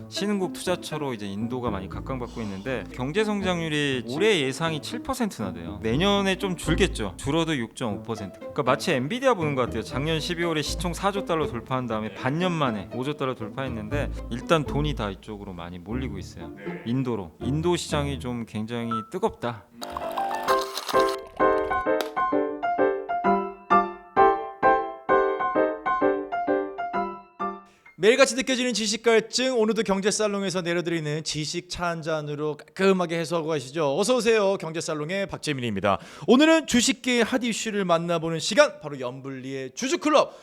신흥국 투자처로 이제 인도가 많이 각광받고 있는데 경제 성장률이 올해 예상이 7%나 돼요. 내년에 좀 줄겠죠. 줄어도 6.5%. 그러니까 마치 엔비디아 보는 것 같아요. 작년 12월에 시총 4조 달러 돌파한 다음에 반년 만에 5조 달러 돌파했는데 일단 돈이 다 이쪽으로 많이 몰리고 있어요. 인도로. 인도 시장이 좀 굉장히 뜨겁다. 매일같이 느껴지는 지식 갈증, 오늘도 경제살롱에서 내려드리는 지식 차 한 잔으로 깔끔하게 해소하고 가시죠. 어서 오세요. 경제살롱의 박재민입니다. 오늘은 주식계의 핫 이슈를 만나보는 시간, 바로 염블리의 주주클럽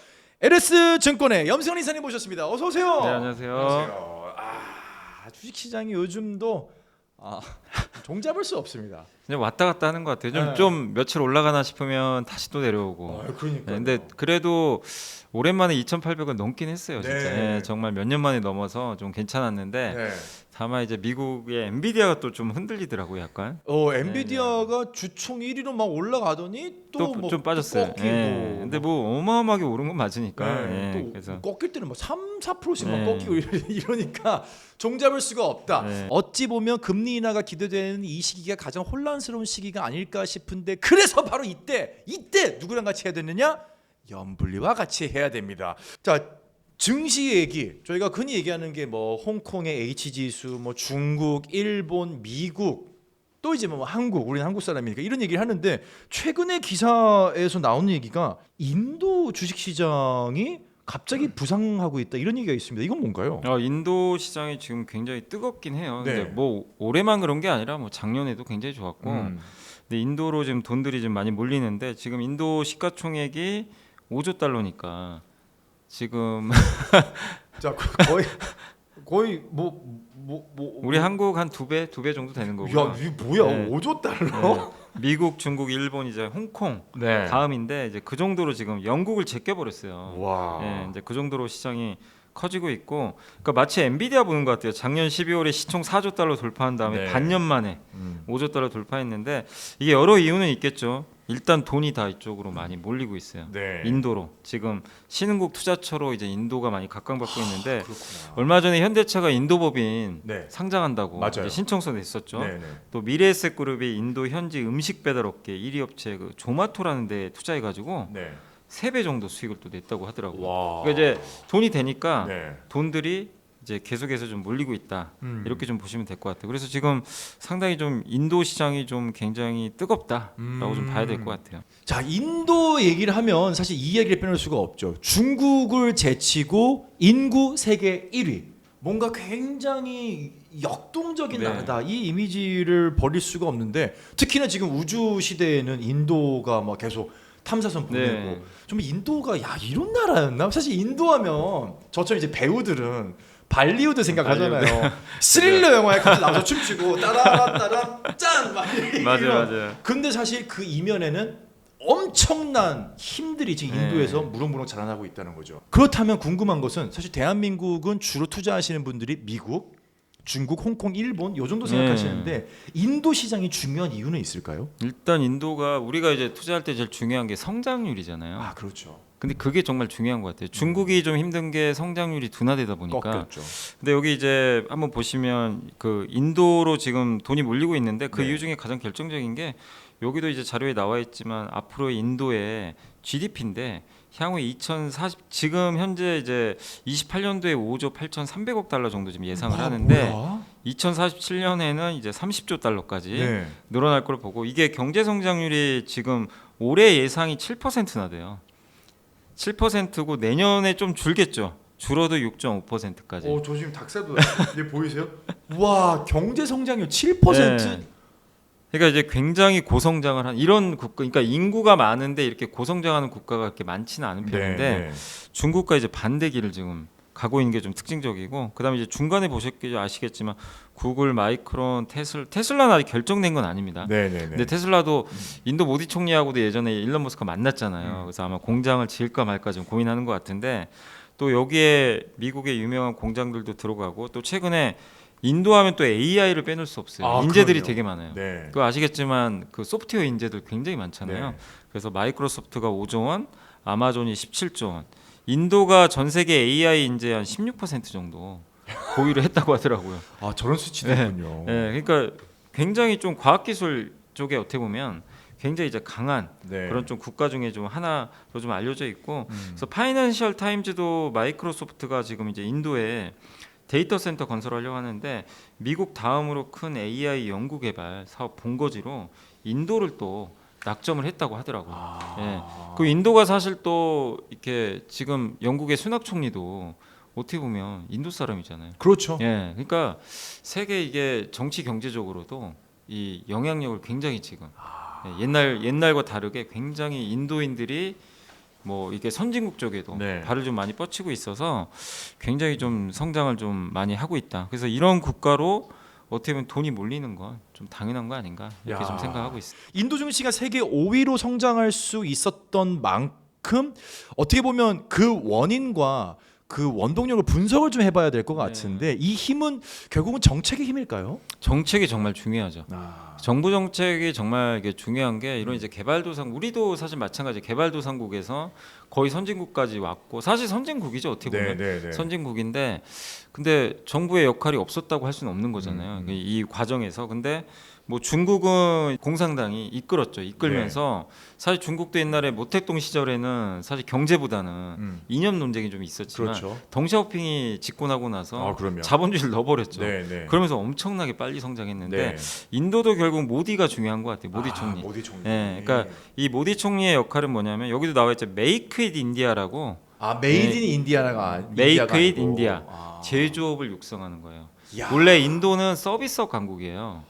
LS증권의 염승환 이사님 모셨습니다. 어서 오세요. 네, 안녕하세요. 주식시장이 요즘도 종잡을 수 없습니다. 그냥 왔다 갔다 하는 것 같아요. 네. 좀 며칠 올라가나 싶으면 다시 또 내려오고. 그러니까. 근데 그래도 오랜만에 2,800원 넘긴 했어요. 진짜. 네. 정말 몇 년 만에 넘어서 좀 괜찮았는데 다만 이제 미국의 엔비디아가 또 좀 흔들리더라고요, 약간. 엔비디아가 주총 1위로 막 올라가더니 또 뭐 좀 빠졌어요. 꺾이고. 근데 뭐 어마어마하게 오른 건 맞으니까. 또 그래서 꺾일 때는 뭐 3, 4%씩 막 네. 꺾이고 이러니까 종잡을 수가 없다. 네. 어찌 보면 금리 인하가 기대되는 이 시기가 가장 혼란스러운 시기가 아닐까 싶은데, 그래서 바로 이때 누구랑 같이 해야 되느냐? 염블리와 같이 해야 됩니다. 자, 증시 얘기, 저희가 흔히 얘기하는 게 뭐 홍콩의 H 지수, 뭐 중국, 일본, 미국, 또 이제 뭐 한국, 우리는 한국 사람이니까 이런 얘기를 하는데, 최근에 기사에서 나오는 얘기가 인도 주식 시장이 갑자기 부상하고 있다, 이런 얘기가 있습니다. 이건 뭔가요? 인도 시장이 지금 굉장히 뜨겁긴 해요. 네. 근데 뭐 올해만 그런 게 아니라 뭐 작년에도 굉장히 좋았고. 근데 인도로 지금 돈들이 좀 많이 몰리는데 지금 인도 시가총액이 5조 달러니까 지금 자, 거의 우리 한국 한 두 배 정도 되는 거고요. 야, 이게 뭐야? 네. 5조 달러? 미국, 중국, 일본, 이제 홍콩 네. 다음인데 이제 그 정도로 지금 영국을 제껴버렸어요. 와. 이제 그 정도로 시장이 커지고 있고, 그러니까 마치 엔비디아 보는 것 같아요. 작년 12월에 시총 4조 달러 돌파한 다음에 네. 반년 만에 5조 달러 돌파했는데 이게 여러 이유는 있겠죠. 일단 돈이 다 이쪽으로 많이 몰리고 있어요. 네. 인도로. 지금 신흥국 투자처로 이제 인도가 많이 각광받고 있는데 그렇구나. 얼마 전에 현대차가 인도법인 네. 상장한다고 맞아요. 이제 신청서 냈었죠. 네. 또 미래에셋그룹이 인도 현지 음식 배달 업계 1위 업체 그 조마토라는 데 투자해가지고 네. 3배 정도 수익을 또 냈다고 하더라고요. 와. 그러니까 이제 돈이 되니까 네. 돈들이 이제 계속해서 좀 몰리고 있다. 음. 이렇게 좀 보시면 될 것 같아요. 그래서 지금 상당히 좀 인도 시장이 좀 굉장히 뜨겁다라고 좀 봐야 될 것 같아요. 자, 인도 얘기를 하면 사실 이 이야기를 빼놓을 수가 없죠. 중국을 제치고 인구 세계 1위. 뭔가 굉장히 역동적인 네. 나라다, 이 이미지를 버릴 수가 없는데, 특히나 지금 우주 시대에는 인도가 막 계속 탐사선 보내고. 네. 좀 인도가 이런 나라였나? 사실 인도하면 저처럼 이제 배우들은 발리우드 생각하잖아요. 스릴러 영화에 같이 나와서 춤추고 따라따라 짠! 맞아요. 근데 사실 그 이면에는 엄청난 힘들이 지금 인도에서 무럭무럭 자라나고 있다는 거죠. 그렇다면 궁금한 것은, 사실 대한민국은 주로 투자하시는 분들이 미국, 중국, 홍콩, 일본 요 정도 생각하시는데 인도 시장이 중요한 이유는 있을까요? 일단 인도가 우리가 이제 투자할 때 제일 중요한 게 성장률이잖아요. 그렇죠. 근데 그게 정말 중요한 것 같아요. 중국이 좀 힘든 게 성장률이 둔화되다 보니까. 꺾였죠. 근데 여기 이제 한번 보시면 그 인도로 지금 돈이 몰리고 있는데 그 네. 이유 중에 가장 결정적인 게 여기도 이제 자료에 나와 있지만 앞으로의 인도의 GDP인데 향후 2040 지금 현재 이제 28년도에 5조 8,300억 달러 정도 지금 예상을 하는데 뭐야? 2047년에는 이제 30조 달러까지 네. 늘어날 걸 보고, 이게 경제 성장률이 지금 올해 예상이 7%나 돼요. 7%고 내년에 좀 줄겠죠. 줄어도 6.5%까지. 저 지금 닭살도 얘 보이세요? 와, 경제 성장률 7%? 네. 그러니까 이제 굉장히 고성장을 한 이런 국가, 그러니까 인구가 많은데 이렇게 고성장하는 국가가 그렇게 많지는 않은 편인데 중국과 이제 반대기를 지금 가고 있는 게 좀 특징적이고, 그다음에 이제 중간에 보셨겠죠, 아시겠지만 구글, 마이크론, 테슬라는 아직 결정된 건 아닙니다. 근데 테슬라도 인도 모디 총리하고도 예전에 일론 머스크가 만났잖아요. 그래서 아마 공장을 지을까 말까 좀 고민하는 것 같은데, 또 여기에 미국의 유명한 공장들도 들어가고, 또 최근에 인도하면 또 AI를 빼놓을 수 없어요. 인재들이 그럼요. 되게 많아요. 네. 그거 아시겠지만 그 소프트웨어 인재들 굉장히 많잖아요. 네. 그래서 마이크로소프트가 5조 원, 아마존이 17조 원. 인도가 전 세계 AI 인재 한 16% 정도 고위를 했다고 하더라고요. 아 저런 수치도 있군요. 네, 그러니까 굉장히 좀 과학기술 쪽에 어떻게 보면 굉장히 이제 강한 네. 그런 좀 국가 중에 좀 하나로 좀 알려져 있고, 그래서 파이낸셜 타임즈도 마이크로소프트가 지금 이제 인도에 데이터 센터 건설하려고 하는데 미국 다음으로 큰 AI 연구 개발 사업 본거지로 인도를 또 낙점을 했다고 하더라고요. 예. 그 인도가 사실 또 이렇게 지금 영국의 수낙 총리도 어떻게 보면 인도 사람이잖아요. 그렇죠. 예. 그러니까 세계 이게 정치 경제적으로도 이 영향력을 굉장히 지금 예, 옛날과 다르게 굉장히 인도인들이 뭐 이게 선진국 쪽에도 네. 발을 좀 많이 뻗치고 있어서 굉장히 좀 성장을 좀 많이 하고 있다. 그래서 이런 국가로 어떻게 보면 돈이 몰리는 건 좀 당연한 거 아닌가 이렇게 야. 좀 생각하고 있습니다. 인도 증시가 세계 5위로 성장할 수 있었던 만큼 어떻게 보면 그 원인과 그 원동력을 분석을 좀 해봐야 될 것 같은데 이 힘은 결국은 정책의 힘일까요? 정책이 정말 중요하죠. 아. 정부 정책이 정말 이게 중요한 게 이런 이제 개발도상 우리도 사실 마찬가지 개발도상국에서 거의 선진국까지 왔고 사실 선진국이죠 어떻게 보면 네. 선진국인데 근데 정부의 역할이 없었다고 할 수는 없는 거잖아요. 이 과정에서 근데 뭐 중국은 공산당이 이끌었죠. 이끌면서 사실 중국도 옛날에 모택동 시절에는 사실 경제보다는 이념 논쟁이 좀 있었지만 그렇죠. 덩샤오핑이 집권하고 나서 아, 그럼요. 자본주의를 넣어버렸죠. 네. 그러면서 엄청나게 빨리 성장했는데 네. 인도도 결국 모디가 중요한 것 같아요. 모디 총리. 모디 총리. 예, 그러니까 이 모디 총리의 역할은 뭐냐면 여기도 나와 있죠. 메이크 잇 인디아라고 아 메이드 인 인디아가 메이크 잇 아니고. 인디아 아. 제조업을 육성하는 거예요. 야. 원래 인도는 서비스업 강국이에요.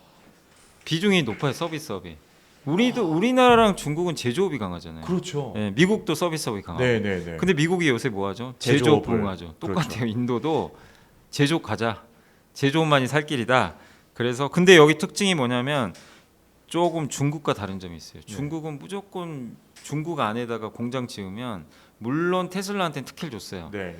비중이 높아요. 서비스업이. 우리나라랑 중국은 제조업이 강하잖아요. 그렇죠. 예, 미국도 서비스업이 강하고. 네. 근데 미국이 요새 뭐하죠? 제조업을. 제조업 부흥하죠. 똑같아요. 그렇죠. 인도도 제조업 가자. 제조업만이 살 길이다. 그래서 근데 여기 특징이 뭐냐면 조금 중국과 다른 점이 있어요. 중국은 무조건 중국 안에다가 공장 지으면 물론 테슬라한테는 특혜를 줬어요. 네.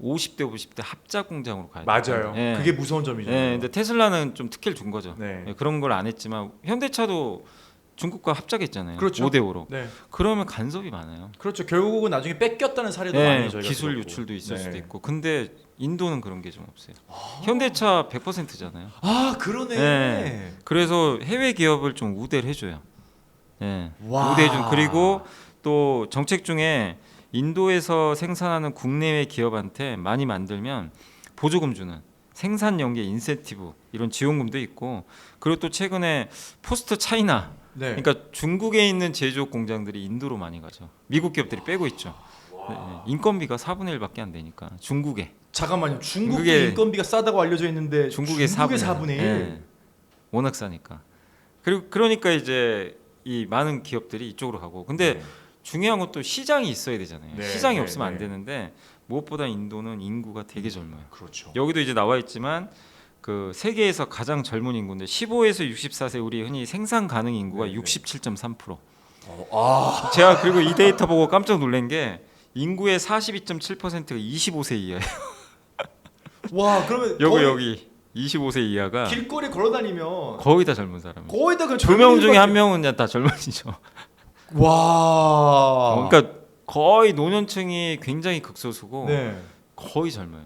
50대 50대 합작 공장으로 가야 돼요. 맞아요. 예. 그게 무서운 점이죠. 예, 근데 테슬라는 좀 특혜를 준 거죠. 네. 예, 그런 걸 안 했지만 현대차도 중국과 합작했잖아요. 그렇죠. 5대5로. 네. 그러면 간섭이 많아요. 그렇죠. 결국은 나중에 뺏겼다는 사례도 예, 많이 저희가 기술 들었고. 유출도 있을 네. 수도 있고. 근데 인도는 그런 게 좀 없어요. 현대차 100%잖아요. 아 그러네. 네. 그래서 해외 기업을 좀 우대를 해줘요. 예. 와. 우대해준 그리고 또 정책 중에 인도에서 생산하는 국내외 기업한테 많이 만들면 보조금 주는 생산 연계 인센티브 이런 지원금도 있고 그리고 또 최근에 포스트 차이나 네. 그러니까 중국에 있는 제조업 공장들이 인도로 많이 가죠. 미국 기업들이 빼고 있죠. 네, 인건비가 4분의 1밖에 안 되니까 중국에 잠깐만요. 중국도 중국의- 인건비가 싸다고 알려져 있는데 중국의 4분의 1. 예. 워낙 싸니까. 그리고 그러니까 이제 이 많은 기업들이 이쪽으로 가고. 근데 네. 중요한 건 또 시장이 있어야 되잖아요. 네, 시장이 네, 없으면 네. 안 되는데 무엇보다 인도는 인구가 되게 젊어요. 그렇죠. 여기도 이제 나와 있지만 그 세계에서 가장 젊은 인구인데 15에서 64세 우리 흔히 생산 가능 인구가 네, 네. 67.3%. 아 제가 그리고 이 데이터 보고 깜짝 놀란 게 인구의 42.7%가 25세 이하예요. 와 그러면 여기 25세 이하가 길거리 걸어다니면 거의 다 젊은 사람이에요. 거의 다 그 두 명 중에 한 명은 그냥 다 젊은이죠. 와. 그러니까 거의 노년층이 굉장히 극소수고 네. 거의 젊어요.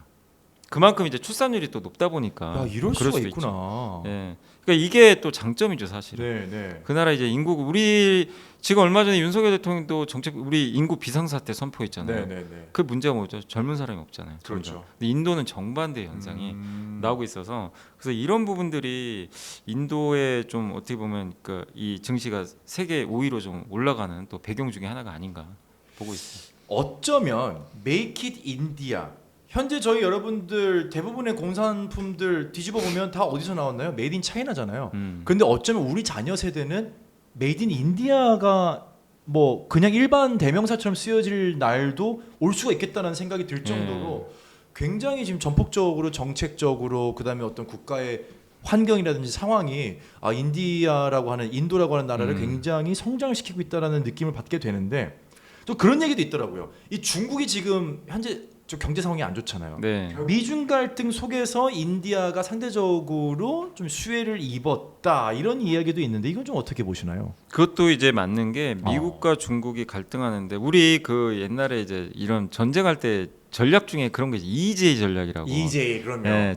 그만큼 이제 출산율이 또 높다 보니까 야 이럴 그럴 수가 수도 있구나. 있죠. 예. 그러니까 이게 또 장점이죠 사실은. 네. 그 나라 이제 인구 우리 지금 얼마 전에 윤석열 대통령도 정책 우리 인구 비상사태 선포했잖아요. 네. 그 문제가 뭐죠? 젊은 사람이 없잖아요. 그렇죠. 점점. 근데 인도는 정반대 현상이 나오고 있어서 그래서 이런 부분들이 인도에 좀 어떻게 보면 그 이 증시가 세계 5위로 좀 올라가는 또 배경 중에 하나가 아닌가 보고 있습니다. 어쩌면 Make it India 현재 저희 여러분들 대부분의 공산품들 뒤집어 보면 다 어디서 나왔나요? 메이드 인 차이나잖아요. 근데 어쩌면 우리 자녀 세대는 메이드 인 인디아가 뭐 그냥 일반 대명사처럼 쓰여질 날도 올 수가 있겠다는 생각이 들 정도로 굉장히 지금 전폭적으로 정책적으로 그다음에 어떤 국가의 환경이라든지 상황이 인디아라고 하는 인도라고 하는 나라를 굉장히 성장을 시키고 있다라는 느낌을 받게 되는데 또 그런 얘기도 있더라고요. 이 중국이 지금 현재 좀 경제 상황이 안 좋잖아요. 네. 미중 갈등 속에서 인디아가 상대적으로 좀 수혜를 입었다 이런 이야기도 있는데 이건 좀 어떻게 보시나요? 그것도 이제 맞는 게 미국과 중국이 갈등하는데 우리 그 옛날에 이제 이런 전쟁할 때 전략 중에 그런 게 EJ 전략이라고. EJ 그러면 예,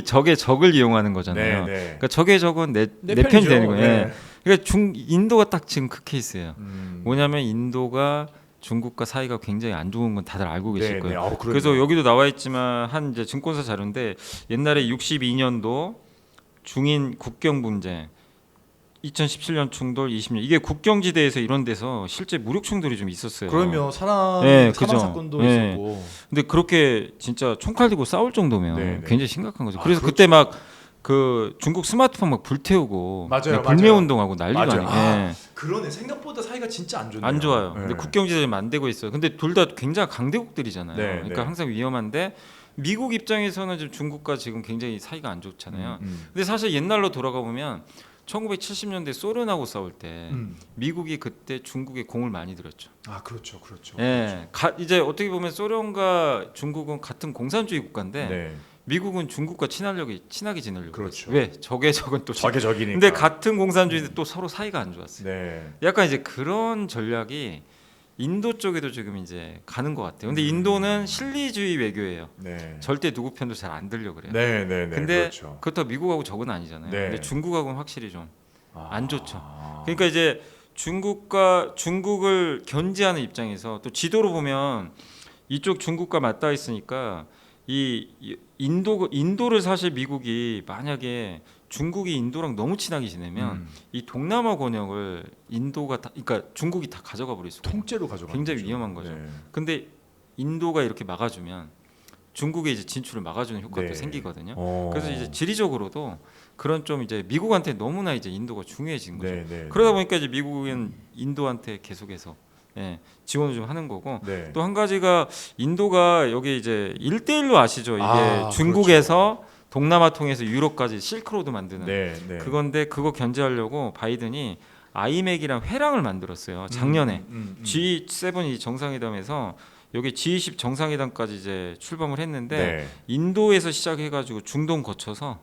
적의 적을 이용하는 거잖아요. 네. 그러니까 적의 적은 내 편이 편이죠. 되는 거예요. 네. 예. 그러니까 인도가 딱 지금 그 케이스예요. 뭐냐면 인도가 중국과 사이가 굉장히 안 좋은 건 다들 알고 계실 거예요. 그래서 여기도 나와 있지만 한 이제 증권사 자료인데 옛날에 62년도 중인 국경 분쟁 2017년 충돌 20년 이게 국경지대에서 이런 데서 실제 무력 충돌이 좀 있었어요. 그러면 사망 그죠. 사건도 네. 있었고. 근데 그렇게 진짜 총칼 들고 싸울 정도면 네. 굉장히 심각한 거죠. 아, 그래서 그렇죠. 그때 막 그 중국 스마트폰 막 불태우고 맞아요, 불매 맞아요. 운동하고 난리가 맞아요. 아니에요. 예. 그러네. 생각보다 사이가 진짜 안 좋네요. 안 좋아요. 네. 근데 국경지대를 안 되고 있어요. 근데 둘 다 굉장히 강대국들이잖아요. 네, 그러니까 네. 항상 위험한데 미국 입장에서는 지금 중국과 지금 굉장히 사이가 안 좋잖아요. 음. 근데 사실 옛날로 돌아가 보면 1970년대 소련하고 싸울 때 음. 미국이 그때 중국에 공을 많이 들였죠. 아 그렇죠, 그렇죠. 예, 이제 어떻게 보면 소련과 중국은 같은 공산주의 국가인데 네. 미국은 중국과 친하게 지내려고 그렇죠. 했어요. 왜? 적의 적은 또 적이니까. 근데 같은 공산주의인데 또 서로 사이가 안 좋았어요. 네. 약간 이제 그런 전략이 인도 쪽에도 지금 이제 가는 것 같아요. 근데 인도는 실리주의 외교예요. 네. 절대 누구 편도 잘 안 들려 그래요. 네. 근데 그렇죠. 그렇다고 미국하고 적은 아니잖아요. 네. 근데 중국하고는 확실히 좀 안 좋죠. 아. 그러니까 이제 중국을 견제하는 입장에서 또 지도로 보면 이쪽 중국과 맞닿아 있으니까 이 인도를 사실 미국이 만약에 중국이 인도랑 너무 친하게 지내면 이 동남아 권역을 인도가 그러니까 중국이 다 가져가 버릴 수가 있어요. 통째로 가져가는 굉장히 거죠. 위험한 거죠. 네. 근데 인도가 이렇게 막아주면 중국의 이제 진출을 막아주는 효과도 네. 생기거든요. 어. 그래서 이제 지리적으로도 그런 좀 이제 미국한테 너무나 이제 인도가 중요해진 거죠. 네. 그러다 보니까 이제 미국은 인도한테 계속해서 지원을 좀 하는 거고 네. 또 한 가지가 인도가 여기 이제 1대1로 아시죠? 이게 아, 중국에서 동남아 통해서 유럽까지 실크로드 만드는 네. 그건데 그거 견제하려고 바이든이 아이맥이랑 회랑을 만들었어요. 작년에 G7이 정상회담에서 여기 G20 정상회담까지 이제 출범을 했는데 네. 인도에서 시작해가지고 중동 거쳐서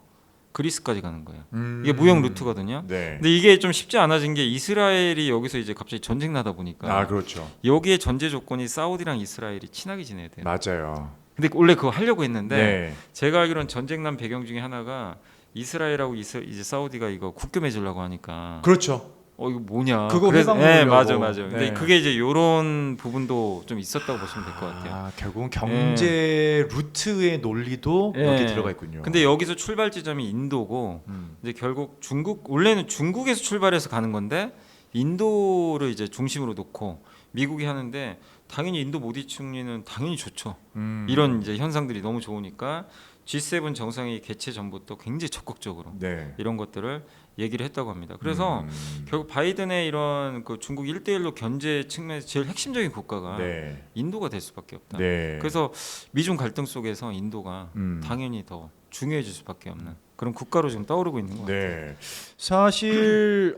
그리스까지 가는 거예요. 이게 무역 루트거든요. 네. 근데 이게 좀 쉽지 않아진 게 이스라엘이 여기서 이제 갑자기 전쟁 나다 보니까 아 그렇죠. 여기에 전제 조건이 사우디랑 이스라엘이 친하게 지내야 돼요. 맞아요. 근데 원래 그거 하려고 했는데 네. 제가 알기로는 전쟁 난 배경 중에 하나가 이스라엘하고 이제 사우디가 이거 국교 맺으려고 하니까 그렇죠. 이거 뭐냐. 그거 그래서 해방하려고. 맞아. 근데 네. 그게 이제 요런 부분도 좀 있었다고 보시면 될 것 같아요. 아, 결국은 경제 루트의 논리도 예. 여기 들어가 있군요. 근데 여기서 출발 지점이 인도고 이제 결국 원래는 중국에서 출발해서 가는 건데 인도를 이제 중심으로 놓고 미국이 하는데 당연히 인도 모디 총리는 당연히 좋죠. 이런 이제 현상들이 너무 좋으니까 G7 정상회의 개최 전부터 굉장히 적극적으로 네. 이런 것들을 얘기를 했다고 합니다. 그래서 결국 바이든의 이런 그 중국 1대1로 견제 측면에서 제일 핵심적인 국가가 네. 인도가 될 수밖에 없다. 네. 그래서 미중 갈등 속에서 인도가 당연히 더 중요해질 수밖에 없는 그런 국가로 지금 떠오르고 있는 것 같아요. 네. 사실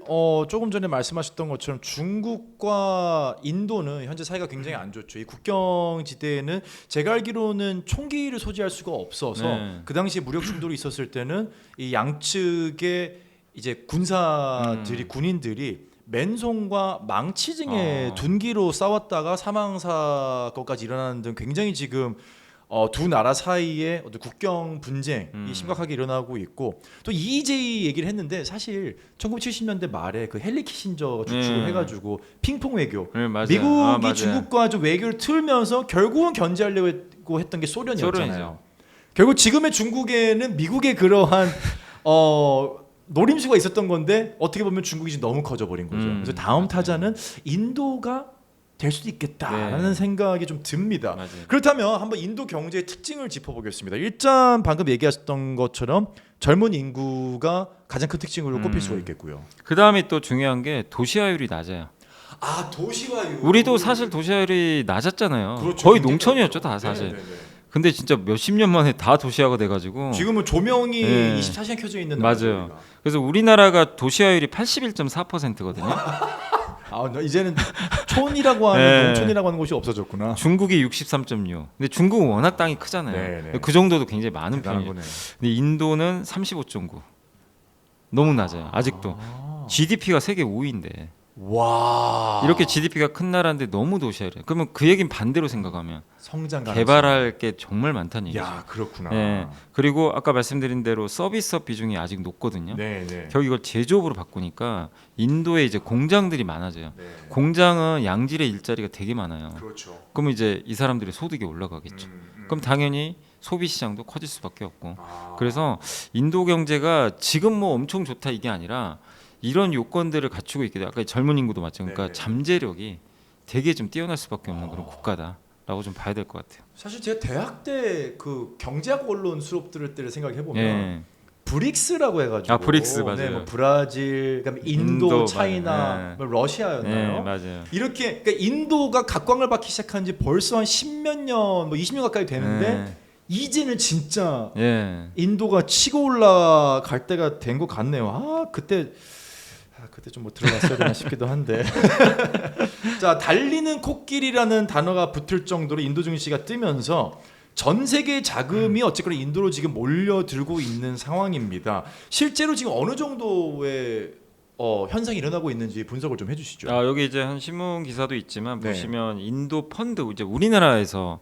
조금 전에 말씀하셨던 것처럼 중국과 인도는 현재 사이가 굉장히 안 좋죠. 이 국경지대에는 제가 알기로는 총기를 소지할 수가 없어서 네. 그 당시 무력 충돌이 있었을 때는 이 양측의 이제 군사들이 군인들이 맨손과 망치 등의 둔기로 싸웠다가 사망 사건까지 일어나는 등 굉장히 지금 두 나라 사이에 어떤 국경 분쟁이 심각하게 일어나고 있고 또 EJ 얘기를 했는데 사실 1970년대 말에 그 헨리 키신저가 주축을 해가지고 핑퐁 외교 네, 맞아요. 미국이 맞아요. 중국과 좀 외교를 틀면서 결국은 견제하려고 했던 게 소련이었잖아요. 소련이죠. 결국 지금의 중국에는 미국의 그러한 노림수가 있었던 건데 어떻게 보면 중국이 지금 너무 커져버린 거죠. 그래서 다음 타자는 인도가 될 수도 있겠다라는 네. 생각이 좀 듭니다. 맞아요. 그렇다면 한번 인도 경제의 특징을 짚어보겠습니다. 일단 방금 얘기하셨던 것처럼 젊은 인구가 가장 큰 특징으로 꼽힐 수가 있겠고요. 그 다음에 또 중요한 게 도시화율이 낮아요. 아 도시화율. 우리도 사실 도시화율이 낮았잖아요. 그렇죠. 거의 굉장히 농촌이었죠, 낮죠. 다 사실. 네네네. 근데 진짜 몇십 년 만에 다 도시화가 돼가지고 지금은 조명이 네. 24시간 켜져 있는 맞아요. 나라죠, 그래서 우리나라가 도시화율이 81.4%거든요. 이제는 촌이라고 하는 네. 농촌이라고 하는 곳이 없어졌구나. 중국이 63.6. 근데 중국은 워낙 땅이 크잖아요. 네, 네. 그 정도도 굉장히 많은 대단한 편이에요. 거네. 근데 인도는 35.9. 너무 낮아요. 아직도. GDP가 세계 5위인데. 와. 이렇게 GDP가 큰 나라인데 너무 도시화래. 그러면 그 얘기는 반대로 생각하면 성장 가능성. 개발할 게 정말 많다는 얘기죠. 야, 그렇구나. 예. 그리고 아까 말씀드린 대로 서비스업 비중이 아직 높거든요. 네, 네. 결국 이걸 제조업으로 바꾸니까 인도에 이제 공장들이 많아져요. 네. 공장은 양질의 일자리가 되게 많아요. 그렇죠. 그러면 이제 이 사람들의 소득이 올라가겠죠. 그럼 당연히 소비 시장도 커질 수밖에 없고. 아. 그래서 인도 경제가 지금 뭐 엄청 좋다 이게 아니라 이런 요건들을 갖추고 있게 돼. 아까 젊은 인구도 마찬가지. 그러니까 네네. 잠재력이 되게 좀 뛰어날 수밖에 없는 그런 국가다라고 좀 봐야 될 것 같아요. 사실 제가 대학 때 그 경제학 언론 수업 들을 때를 생각해 보면 예. 브릭스라고 해가지고 브릭스 맞아요. 네, 뭐 브라질, 그다음에 인도, 인도, 차이나, 맞아요. 네. 뭐 러시아였나요? 네, 맞아요. 이렇게 그러니까 인도가 각광을 받기 시작한 지 벌써 한 10몇 년, 뭐 20년 가까이 되는데 네. 이제는 진짜 예. 인도가 치고 올라갈 때가 된 것 같네요. 그때 좀 뭐 들어갔어야 되나 싶기도 한데. 자, 달리는 코끼리라는 단어가 붙을 정도로 인도 증시가 뜨면서 전 세계 자금이 어쨌거나 인도로 지금 몰려들고 있는 상황입니다. 실제로 지금 어느 정도의 현상이 일어나고 있는지 분석을 좀 해주시죠. 여기 이제 한 신문 기사도 있지만 네. 보시면 인도 펀드 이제 우리나라에서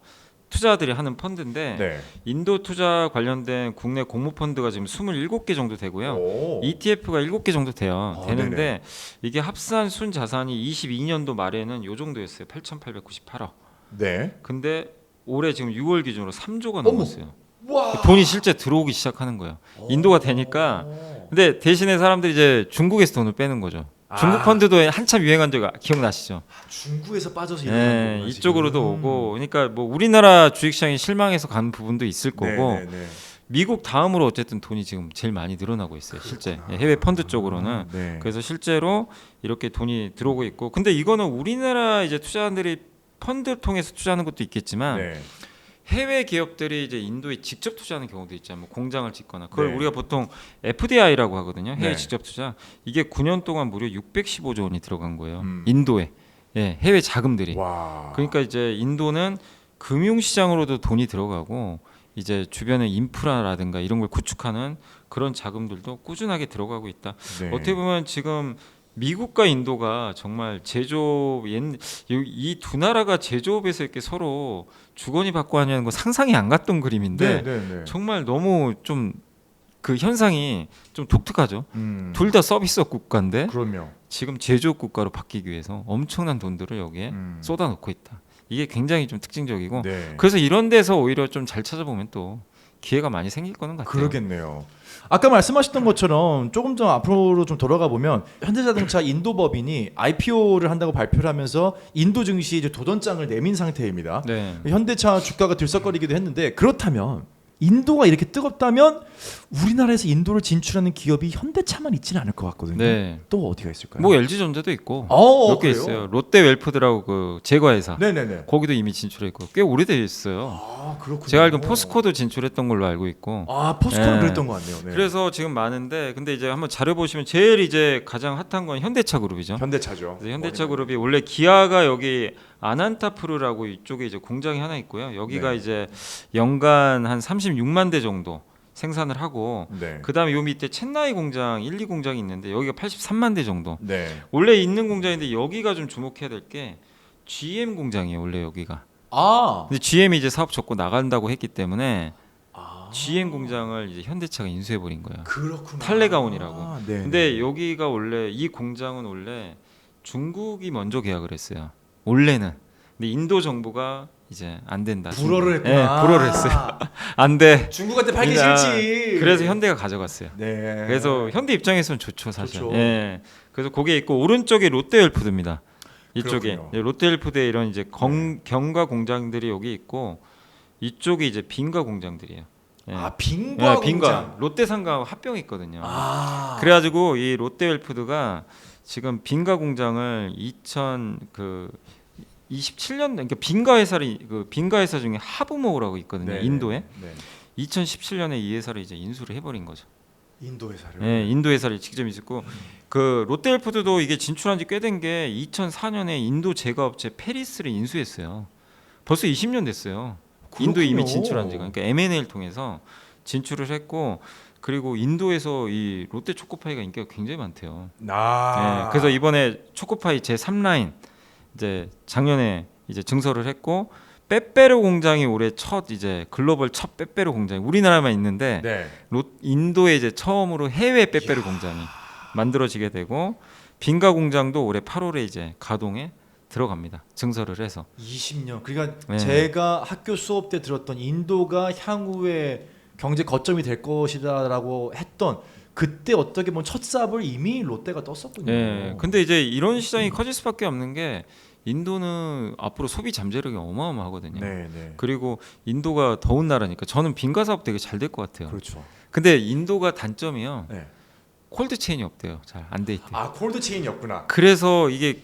투자들이 하는 펀드인데 네. 인도 투자 관련된 국내 공모 펀드가 지금 27개 정도 되고요. 오. ETF가 7개 정도 돼요. 되는데 네네. 이게 합산 순 자산이 22년도 말에는 요 정도였어요. 8,898억. 네. 근데 올해 지금 6월 기준으로 3조가 어머. 넘었어요. 와. 돈이 실제 들어오기 시작하는 거예요. 인도가 되니까. 근데 대신에 사람들이 이제 중국에서 돈을 빼는 거죠. 중국 펀드도 한참 유행한 적 기억나시죠? 중국에서 빠져서 일어나는 거구나, 이쪽으로도 지금. 오고, 그러니까 뭐 우리나라 주식시장이 실망해서 간 부분도 있을 거고, 네. 미국 다음으로 어쨌든 돈이 지금 제일 많이 늘어나고 있어요. 실제 해외 펀드 쪽으로는. 네. 그래서 실제로 이렇게 돈이 들어오고 있고, 근데 이거는 우리나라 이제 투자자들이 펀드 통해서 투자하는 것도 있겠지만. 네. 해외 기업들이 이제 인도에 직접 투자하는 경우도 있잖아요. 뭐 공장을 짓거나 그걸 네. 우리가 보통 FDI라고 하거든요. 해외 네. 직접 투자. 이게 9년 동안 무려 615조 원이 들어간 거예요. 음. 인도에. 예, 해외 자금들이. 와. 그러니까 이제 인도는 금융 시장으로도 돈이 들어가고 이제 주변의 인프라라든가 이런 걸 구축하는 그런 자금들도 꾸준하게 들어가고 있다. 네. 어떻게 보면 지금 미국과 인도가 정말 제조업 이 두 나라가 제조업에서 이렇게 서로 주거니 받고 하냐는 거 상상이 안 갔던 그림인데 네. 정말 너무 좀 그 현상이 좀 독특하죠. 둘 다 서비스업 국가인데 그럼요. 지금 제조업 국가로 바뀌기 위해서 엄청난 돈들을 여기에 쏟아놓고 있다. 이게 굉장히 좀 특징적이고 네. 그래서 이런 데서 오히려 좀 잘 찾아보면 또 기회가 많이 생길 거는 같아요. 그러겠네요. 아까 말씀하셨던 것처럼 조금 더 앞으로 좀 돌아가 보면 현대자동차 인도법인이 IPO를 한다고 발표를 하면서 인도 증시에 이제 도전장을 내민 상태입니다. 네. 현대차 주가가 들썩거리기도 했는데 그렇다면 인도가 이렇게 뜨겁다면 우리나라에서 인도를 진출하는 기업이 현대차만 있지는 않을 것 같거든요. 네. 또 어디가 있을까요? 뭐 LG전자도 있고 몇 개 그래요? 있어요. 롯데웰푸드라고 그 제과회사 네네네. 거기도 이미 진출했고 꽤 오래돼 있어요. 그렇군요. 제가 알기로 포스코도 진출했던 걸로 알고 있고. 포스코는 네. 그랬던 것 같네요. 네. 그래서 지금 많은데 근데 이제 한번 자료 보시면 제일 이제 가장 핫한 건 현대차 그룹이죠. 현대차죠. 그래서 현대차 그룹이 원래 기아가 여기 아난타푸르라고 이쪽에 이제 공장이 하나 있고요. 여기가 네. 이제 연간 한 36만 대 정도 생산을 하고 네. 그다음에 요 밑에 첸나이 공장 1, 2 공장이 있는데 여기가 83만 대 정도. 네. 원래 있는 공장인데 여기가 좀 주목해야 될 게 GM 공장이에요. 원래 여기가. 근데 GM이 이제 사업 접고 나간다고 했기 때문에 GM 공장을 이제 현대차가 인수해 버린 거예요. 그렇구나. 탈레가온이라고. 네. 근데 여기가 원래 이 공장은 원래 중국이 먼저 계약을 했어요. 원래는. 근데 인도 정부가 이제 안 된다. 불어를 중국. 했구나. 네, 불어를 했어요. 안 돼. 중국한테 팔기 그냥 싫지. 그래서 현대가 가져갔어요. 네. 그래서 현대 입장에서는 좋죠, 사실. 좋죠. 예. 그래서 그게 있고 오른쪽에 롯데웰푸드입니다. 이쪽에 그렇군요. 네, 롯데웰푸드의 이런 이제 경과 공장들이 여기 있고 이쪽이 이제 빙가 공장들이에요. 예. 빙과 예, 빙가. 공장. 롯데상가 합병이 있거든요. 아. 그래가지고 이 롯데웰푸드가 지금 빙가 공장을 2027년 그러니까 빙가 회사 중에 하브모라고 있거든요. 네. 인도에 네. 2017년에 이 회사를 이제 인수를 해버린 거죠. 인도 회사를. 예, 인도 회사를 직접 있었고 그 롯데웰푸드도 이게 진출한 지 꽤 된 게 2004년에 인도 제과업체 페리스를 인수했어요. 벌써 20년 됐어요. 인도에 이미 그렇군요. 진출한 지가. 그러니까 M&A를 통해서 진출을 했고 그리고 인도에서 이 롯데 초코파이가 인기가 굉장히 많대요. 아. 그래서 이번에 초코파이 제 3라인 이제 작년에 이제 증설을 했고 빼빼로 공장이 올해 첫 이제 글로벌 첫 빼빼로 공장이 우리나라만 있는데 네. 인도에 이제 처음으로 해외 빼빼로 공장이 만들어지게 되고 빙가 공장도 올해 8월에 이제 가동에 들어갑니다. 증설을 해서 20년. 그러니까 네. 제가 학교 수업 때 들었던 인도가 향후에 경제 거점이 될 것이다라고 했던 그때 어떻게 보면 첫 삽을 이미 롯데가 떴었군요. 예. 근데 이제 이런 시장이 커질 수밖에 없는 게 인도는 앞으로 소비 잠재력이 어마어마하거든요. 네, 네. 그리고 인도가 더운 나라니까 저는 빙가 사업 되게 잘 될 것 같아요. 그렇죠. 근데 인도가 단점이요. 네. 콜드 체인이 없대요. 잘 안 돼 있대요. 아, 콜드 체인이었구나. 그래서 이게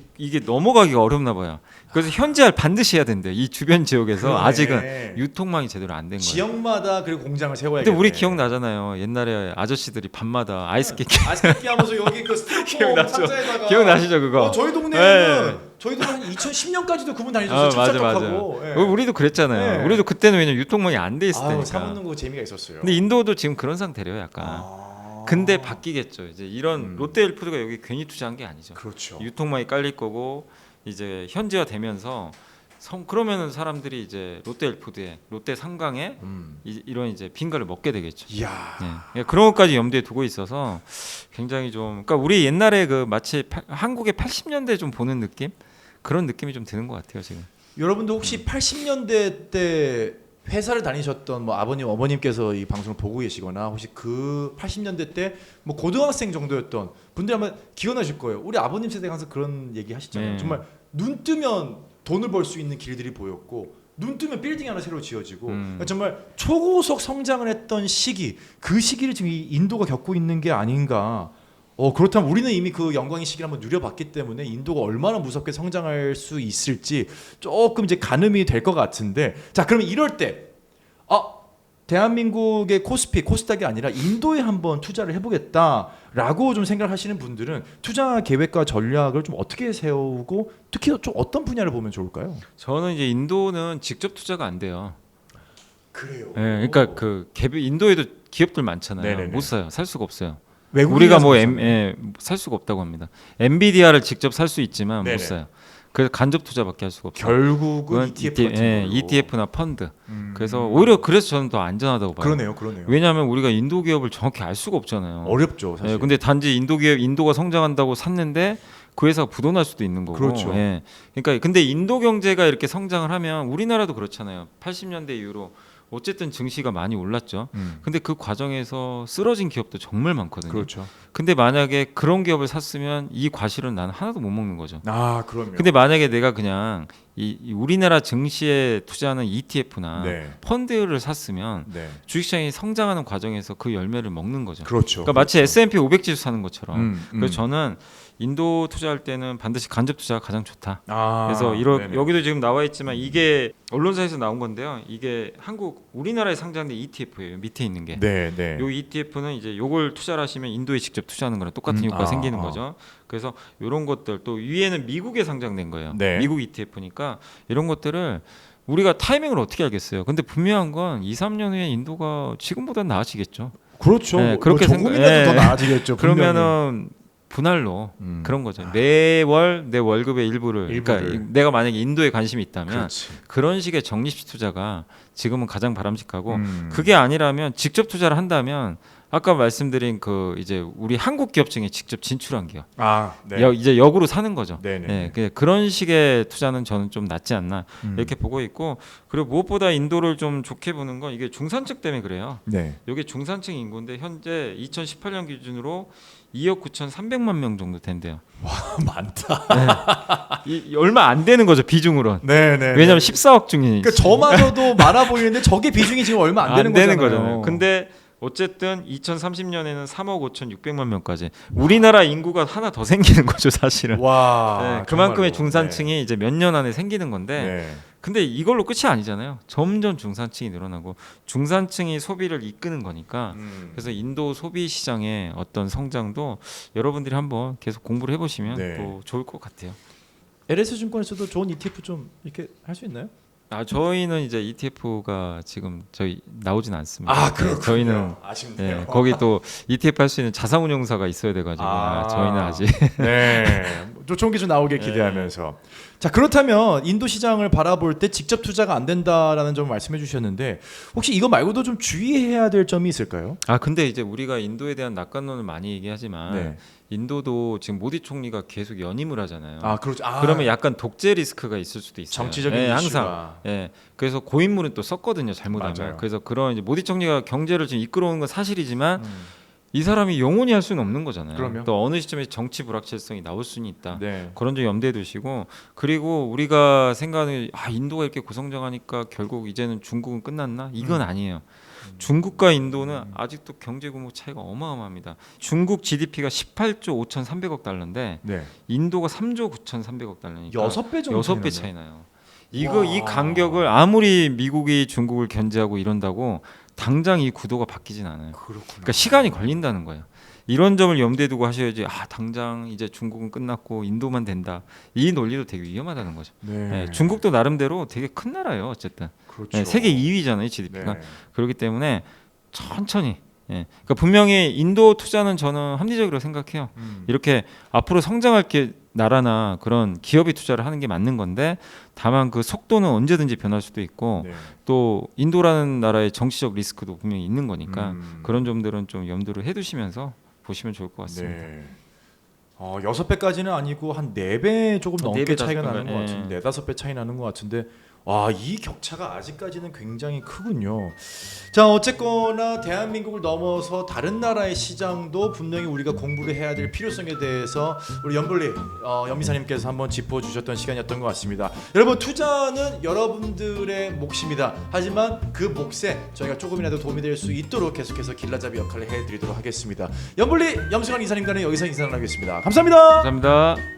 넘어가기가 어렵나 봐요. 그래서 현지화 반드시 해야 된대요. 이 주변 지역에서 그러네. 아직은 유통망이 제대로 안 된 거예요. 지역마다 그리고 공장을 세워야겠네. 근데 우리 기억나잖아요. 옛날에 아저씨들이 밤마다 아이스케이크 아이스케이크 하면서 여기 그 스티로폼 기억나죠? 상자에다가 기억나시죠 그거? 저희 동네에는 네. 저희도 한 2010년까지도 그분 다니셨어요. 맞아. 찰떡하고. 예. 우리도 그랬잖아요. 네. 우리도 그때는 왜냐면 유통망이 안 돼 있을 아유, 때니까. 사먹는 거 재미가 있었어요. 근데 인도도 지금 그런 상태래요, 약간. 아. 근데 바뀌겠죠. 이제 이런 롯데헬푸드가 여기 괜히 투자한 게 아니죠. 그렇죠. 유통망이 깔릴 거고 이제 현지화되면서 그러면은 사람들이 이제 롯데헬푸드에 롯데 상강에 이런 이제 빙가를 먹게 되겠죠. 이야. 예. 그런 것까지 염두에 두고 있어서 굉장히 좀 그러니까 우리 옛날에 그 마치 한국의 80년대 좀 보는 느낌 그런 느낌이 좀 드는 것 같아요 지금. 여러분도 혹시 80년대 때 회사를 다니셨던 뭐 아버님 어머님께서 이 방송을 보고 계시거나 혹시 그 80년대 때 뭐 고등학생 정도였던 분들이 아마 기억나실 거예요. 우리 아버님 세대가 항상 그런 얘기 하시잖아요. 네. 정말 눈 뜨면 돈을 벌 수 있는 길들이 보였고 눈 뜨면 빌딩 하나 새로 지어지고 그러니까 정말 초고속 성장을 했던 시기 그 시기를 지금 이 인도가 겪고 있는 게 아닌가. 그렇다면 우리는 이미 그 영광의 시기를 한번 누려봤기 때문에 인도가 얼마나 무섭게 성장할 수 있을지 조금 이제 가늠이 될 것 같은데 자 그러면 이럴 때 대한민국의 코스피 코스닥이 아니라 인도에 한번 투자를 해보겠다라고 좀 생각하시는 분들은 투자 계획과 전략을 좀 어떻게 세우고 특히 좀 어떤 분야를 보면 좋을까요? 저는 이제 인도는 직접 투자가 안 돼요. 그래요. 예, 그러니까 그 인도에도 기업들 많잖아요. 네네네. 못 사요. 살 수가 없어요. 외국인이라서 우리가 못 사요. 살 수가 없다고 합니다. 엔비디아를 직접 살 수 있지만 네네. 못 사요. 그래서 간접 투자밖에 할 수가 없어요. 결국은 ETF 같은 걸로. ETF나 펀드. 그래서 오히려 그래서 저는 더 안전하다고 봐요. 그러네요. 왜냐하면 우리가 인도 기업을 정확히 알 수가 없잖아요. 어렵죠, 사실. 근데 단지 인도가 성장한다고 샀는데 그 회사가 부도날 수도 있는 거고. 그렇죠. 그러니까 근데 인도 경제가 이렇게 성장을 하면 우리나라도 그렇잖아요. 80년대 이후로 어쨌든 증시가 많이 올랐죠. 근데 그 과정에서 쓰러진 기업도 정말 많거든요. 그렇죠. 근데 만약에 그런 기업을 샀으면 이 과실은 나는 하나도 못 먹는 거죠. 아, 그럼요. 근데 만약에 내가 그냥 이 우리나라 증시에 투자하는 ETF나 네. 펀드를 샀으면 네. 주식시장이 성장하는 과정에서 그 열매를 먹는 거죠. 그렇죠. 그러니까 마치 S&P 500 지수 사는 것처럼. 음. 그래서 저는 인도 투자할 때는 반드시 간접 투자가 가장 좋다. 아, 그래서 네네. 여기도 지금 나와 있지만 이게 언론사에서 나온 건데요. 이게 우리나라에 상장된 ETF예요. 밑에 있는 게. 네. 요 ETF는 이제 요걸 투자를 하시면 인도에 직접 투자하는 거랑 똑같은 효과가 생기는 거죠. 그래서 이런 것들 또 위에는 미국에 상장된 거예요. 네. 미국 ETF니까 이런 것들을 우리가 타이밍을 어떻게 알겠어요. 근데 분명한 건 2, 3년 후에 인도가 지금보다 나아지겠죠. 그렇죠. 네, 그렇게 조금이라도 더 나아지겠죠. 분명히. 그러면은 분할로 그런 거죠. 매월 내 월급의 일부를. 그러니까 내가 만약에 인도에 관심이 있다면 그렇지. 그런 식의 적립식 투자가 지금은 가장 바람직하고 그게 아니라면 직접 투자를 한다면 아까 말씀드린 그 이제 우리 한국 기업층에 직접 진출한 기업. 아, 네. 이제 역으로 사는 거죠. 네네. 그런 식의 투자는 저는 좀 낫지 않나 이렇게 보고 있고 그리고 무엇보다 인도를 좀 좋게 보는 건 이게 중산층 때문에 그래요. 네. 이게 중산층 인구인데 현재 2018년 기준으로 2억 9,300만 명 정도 된대요. 많다. 얼마 안 되는 거죠 비중으로는. 네네. 왜냐하면 14억 중이. 그러니까 저마저도 많아 보이는데 저게 비중이 지금 얼마 안 되는 거잖아요. 근데 어쨌든 2030년에는 3억 5,600만 명까지 우리나라 인구가 하나 더 생기는 거죠 사실은. 와. 그만큼의 정말로. 중산층이 이제 몇 년 안에 생기는 건데 네. 근데 이걸로 끝이 아니잖아요. 점점 중산층이 늘어나고 중산층이 소비를 이끄는 거니까 그래서 인도 소비 시장의 어떤 성장도 여러분들이 한번 계속 공부를 해보시면 네. 또 좋을 것 같아요. LS증권에서도 좋은 ETF 좀 이렇게 할 수 있나요? 저희는 이제 ETF가 지금 저희 나오진 않습니다. 그렇군요. 저희는 아쉽네요. 거기 또 ETF 할 수 있는 자산운용사가 있어야 돼가지고 저희는 아직 네, 또 좋은 게 좀 나오게 기대하면서 자 그렇다면 인도 시장을 바라볼 때 직접 투자가 안 된다라는 점을 말씀해 주셨는데 혹시 이거 말고도 좀 주의해야 될 점이 있을까요? 근데 이제 우리가 인도에 대한 낙관론을 많이 얘기하지만 네. 인도도 지금 모디 총리가 계속 연임을 하잖아요. 그렇죠. 그러면 약간 독재 리스크가 있을 수도 있어요. 정치적인 항상. 이슈가. 그래서 고인물은 또 썼거든요. 잘못하면. 맞아요. 그래서 그런 이제 모디 총리가 경제를 지금 이끌어오는 건 사실이지만 이 사람이 영원히 할 수는 없는 거잖아요. 그럼요. 또 어느 시점에 정치 불확실성이 나올 수는 있다. 네. 그런 점 염두에 두시고 그리고 우리가 생각하는 인도가 이렇게 고성장하니까 결국 이제는 중국은 끝났나? 이건 아니에요. 중국과 인도는 아직도 경제 규모 차이가 어마어마합니다. 중국 GDP가 18조 5,300억 달러인데 네. 인도가 3조 9,300억 달러니까 6배 정도 6배 차이 차이 나요. 와. 이 간격을 아무리 미국이 중국을 견제하고 이런다고 당장 이 구도가 바뀌진 않아요. 그렇구나. 그러니까 시간이 걸린다는 거예요. 이런 점을 염두에 두고 하셔야지. 당장 이제 중국은 끝났고 인도만 된다. 이 논리도 되게 위험하다는 거죠. 네. 중국도 나름대로 되게 큰 나라예요. 어쨌든 그렇죠. 세계 2위잖아요 GDP가. 네. 그렇기 때문에 천천히. 그러니까 분명히 인도 투자는 저는 합리적이라고 생각해요. 이렇게 앞으로 성장할 게 나라나 그런 기업이 투자를 하는 게 맞는 건데 다만 그 속도는 언제든지 변할 수도 있고 네. 또 인도라는 나라의 정치적 리스크도 분명히 있는 거니까 음. 그런 점들은 좀 염두를 해두시면서 보시면 좋을 것 같습니다. 네. 6배까지는 아니고 한 4배 조금 넘게 4배, 차이가 5배, 나는 것 예. 같은데 4-5배 차이 나는 것 같은데 이 격차가 아직까지는 굉장히 크군요. 자 어쨌거나 대한민국을 넘어서 다른 나라의 시장도 분명히 우리가 공부를 해야 될 필요성에 대해서 우리 연블리 연미사님께서 한번 짚어주셨던 시간이었던 것 같습니다. 여러분 투자는 여러분들의 몫입니다. 하지만 그 몫에 저희가 조금이라도 도움이 될 수 있도록 계속해서 길라잡이 역할을 해드리도록 하겠습니다. 연블리 염승환 이사님과는 여기서 인사 나누겠습니다. 감사합니다. 감사합니다.